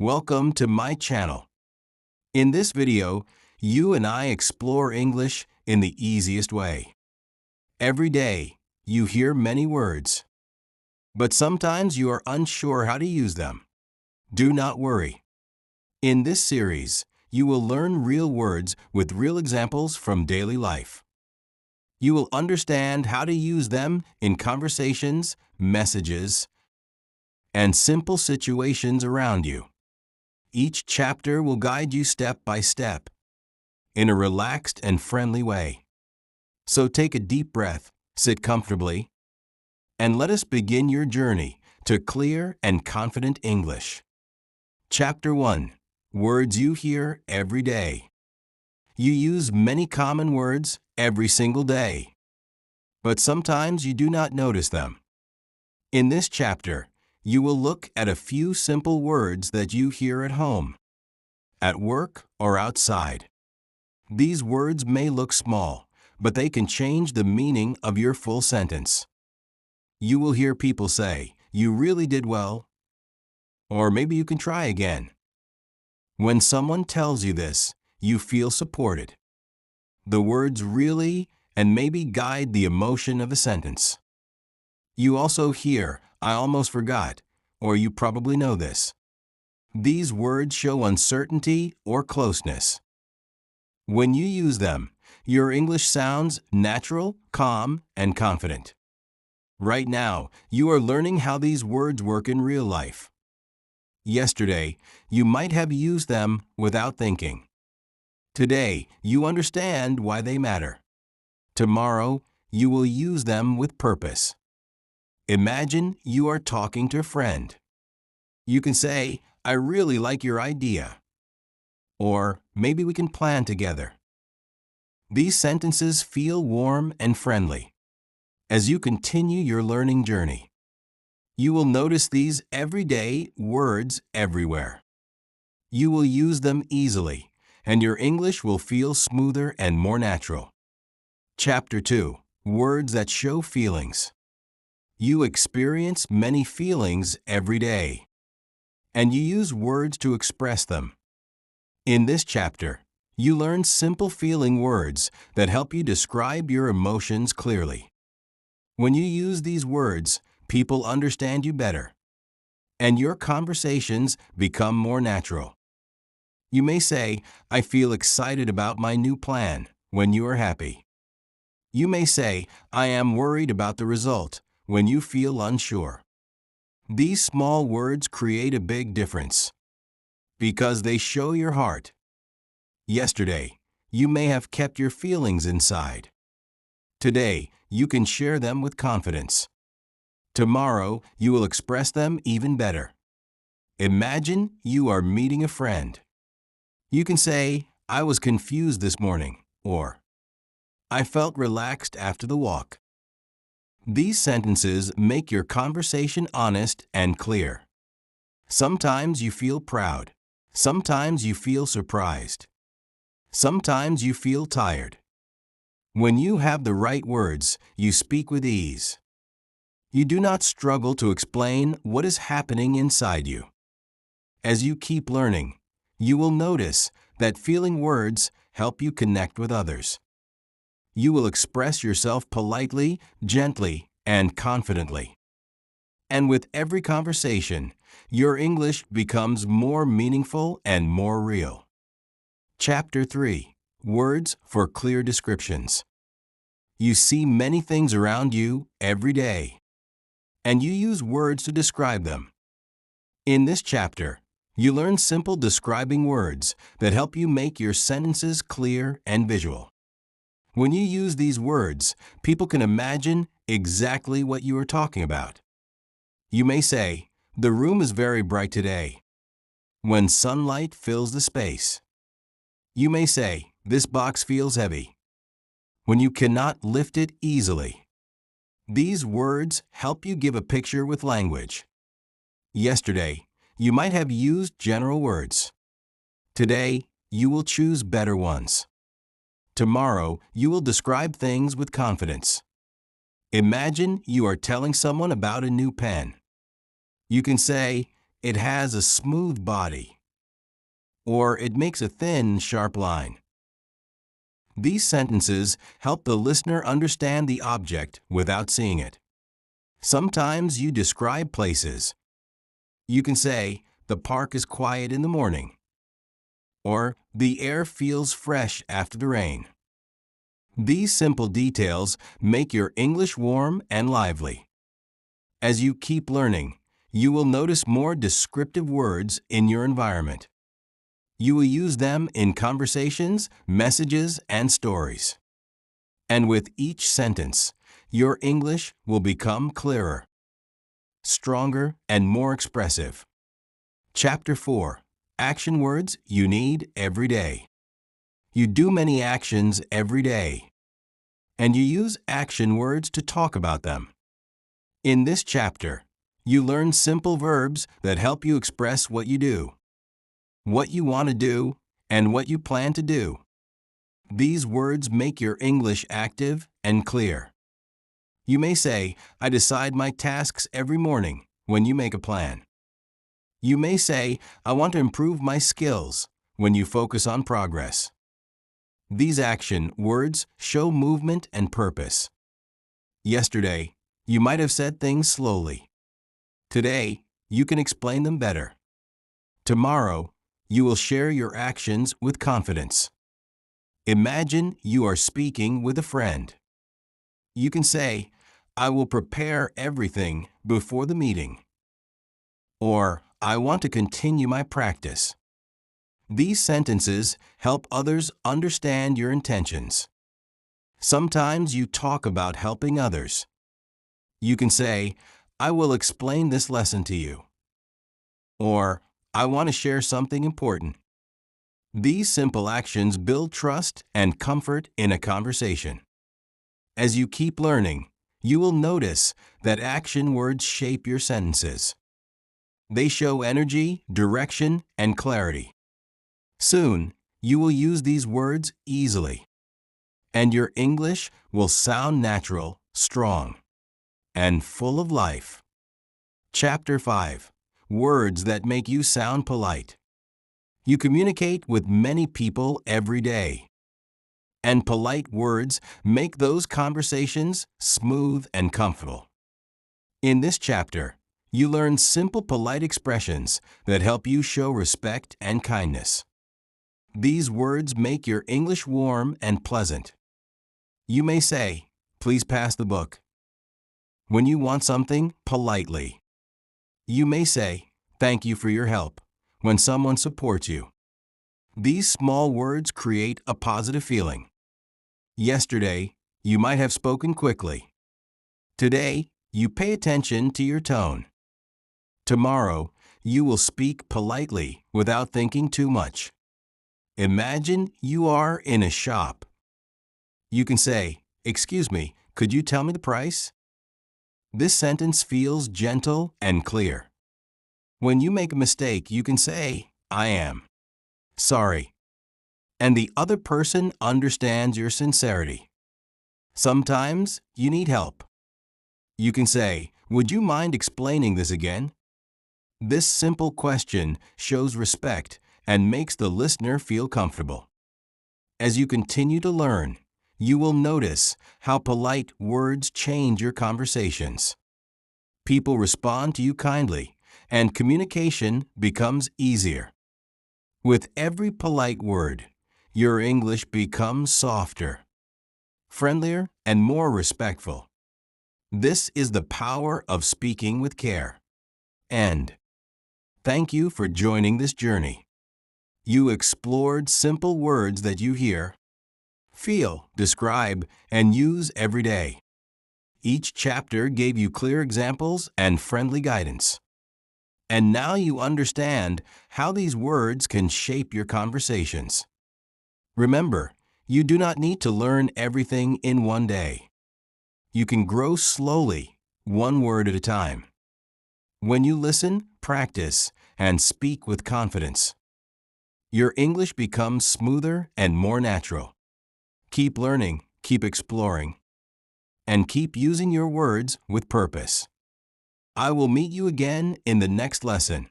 Welcome to my channel. In this video, you and I explore English in the easiest way. Every day, you hear many words, but sometimes you are unsure how to use them. Do not worry. In this series, you will learn real words with real examples from daily life. You will understand how to use them in conversations, messages, and simple situations around you. Each chapter will guide you step by step in a relaxed and friendly way. So take a deep breath, sit comfortably, and let us begin your journey to clear and confident English. Chapter 1. Words you hear every day. You use many common words every single day, but sometimes you do not notice them. In this chapter, you will look at a few simple words that you hear at home, at work, or outside. These words may look small, but they can change the meaning of your full sentence. You will hear people say, "You really did well," or maybe you can try again. When someone tells you this, you feel supported. The words really and maybe guide the emotion of the sentence. You also hear, "I almost forgot," or you probably know this. These words show uncertainty or closeness. When you use them, your English sounds natural, calm, and confident. Right now, you are learning how these words work in real life. Yesterday, you might have used them without thinking. Today, you understand why they matter. Tomorrow, you will use them with purpose. Imagine you are talking to a friend. You can say, "I really like your idea," or "Maybe we can plan together." These sentences feel warm and friendly. As you continue your learning journey, you will notice these everyday words everywhere. You will use them easily, and your English will feel smoother and more natural. Chapter 2. Words that show feelings. You experience many feelings every day, and you use words to express them. In this chapter, you learn simple feeling words that help you describe your emotions clearly. When you use these words, people understand you better, and your conversations become more natural. You may say, "I feel excited about my new plan," when you are happy. You may say, "I am worried about the result," when you feel unsure. These small words create a big difference because they show your heart. Yesterday, you may have kept your feelings inside. Today, you can share them with confidence. Tomorrow, you will express them even better. Imagine you are meeting a friend. You can say, "I was confused this morning," or "I felt relaxed after the walk." These sentences make your conversation honest and clear. Sometimes you feel proud. Sometimes you feel surprised. Sometimes you feel tired. When you have the right words, you speak with ease. You do not struggle to explain what is happening inside you. As you keep learning, you will notice that feeling words help you connect with others. You will express yourself politely, gently, and confidently. And with every conversation, your English becomes more meaningful and more real. Chapter 3. Words for clear descriptions. You see many things around you every day, and you use words to describe them. In this chapter, you learn simple describing words that help you make your sentences clear and visual. When you use these words, people can imagine exactly what you are talking about. You may say, "The room is very bright today," when sunlight fills the space. You may say, "This box feels heavy," when you cannot lift it easily. These words help you give a picture with language. Yesterday, you might have used general words. Today, you will choose better ones. Tomorrow, you will describe things with confidence. Imagine you are telling someone about a new pen. You can say, It has a smooth body. Or it makes a thin, sharp line. These sentences help the listener understand the object without seeing it. Sometimes you describe places. You can say, "The park is quiet in the morning," or "The air feels fresh after the rain." These simple details make your English warm and lively. As you keep learning, you will notice more descriptive words in your environment. You will use them in conversations, messages, and stories. And with each sentence, your English will become clearer, stronger, and more expressive. Chapter 4. Action words you need every day. You do many actions every day, and you use action words to talk about them. In this chapter, you learn simple verbs that help you express what you do, what you want to do, and what you plan to do. These words make your English active and clear. You may say, "I decide my tasks every morning," when you make a plan. You may say, "I want to improve my skills," when you focus on progress. These action words show movement and purpose. Yesterday, you might have said things slowly. Today, you can explain them better. Tomorrow, you will share your actions with confidence. Imagine you are speaking with a friend. You can say, "I will prepare everything before the meeting." Or, "I want to continue my practice." These sentences help others understand your intentions. Sometimes you talk about helping others. You can say, "I will explain this lesson to you." Or, "I want to share something important." These simple actions build trust and comfort in a conversation. As you keep learning, you will notice that action words shape your sentences. They show energy, direction, and clarity. Soon, you will use these words easily, and your English will sound natural, strong, and full of life. Chapter 5. Words that make you sound polite. You communicate with many people every day, and polite words make those conversations smooth and comfortable. In this chapter, you learn simple polite expressions that help you show respect and kindness. These words make your English warm and pleasant. You may say, "Please pass the book," when you want something politely. You may say, "Thank you for your help," when someone supports you. These small words create a positive feeling. Yesterday, you might have spoken quickly. Today, you pay attention to your tone. Tomorrow, you will speak politely without thinking too much. Imagine you are in a shop. You can say, "Excuse me, could you tell me the price?" This sentence feels gentle and clear. When you make a mistake, you can say, "I am sorry," and the other person understands your sincerity. Sometimes you need help. You can say, "Would you mind explaining this again?" This simple question shows respect and makes the listener feel comfortable. As you continue to learn, you will notice how polite words change your conversations. People respond to you kindly, and communication becomes easier. With every polite word, your English becomes softer, friendlier, and more respectful. This is the power of speaking with care. End. Thank you for joining this journey. You explored simple words that you hear, feel, describe, and use every day. Each chapter gave you clear examples and friendly guidance. And now you understand how these words can shape your conversations. Remember, you do not need to learn everything in one day. You can grow slowly, one word at a time. When you listen, practice, and speak with confidence, your English becomes smoother and more natural. Keep learning, keep exploring, and keep using your words with purpose. I will meet you again in the next lesson.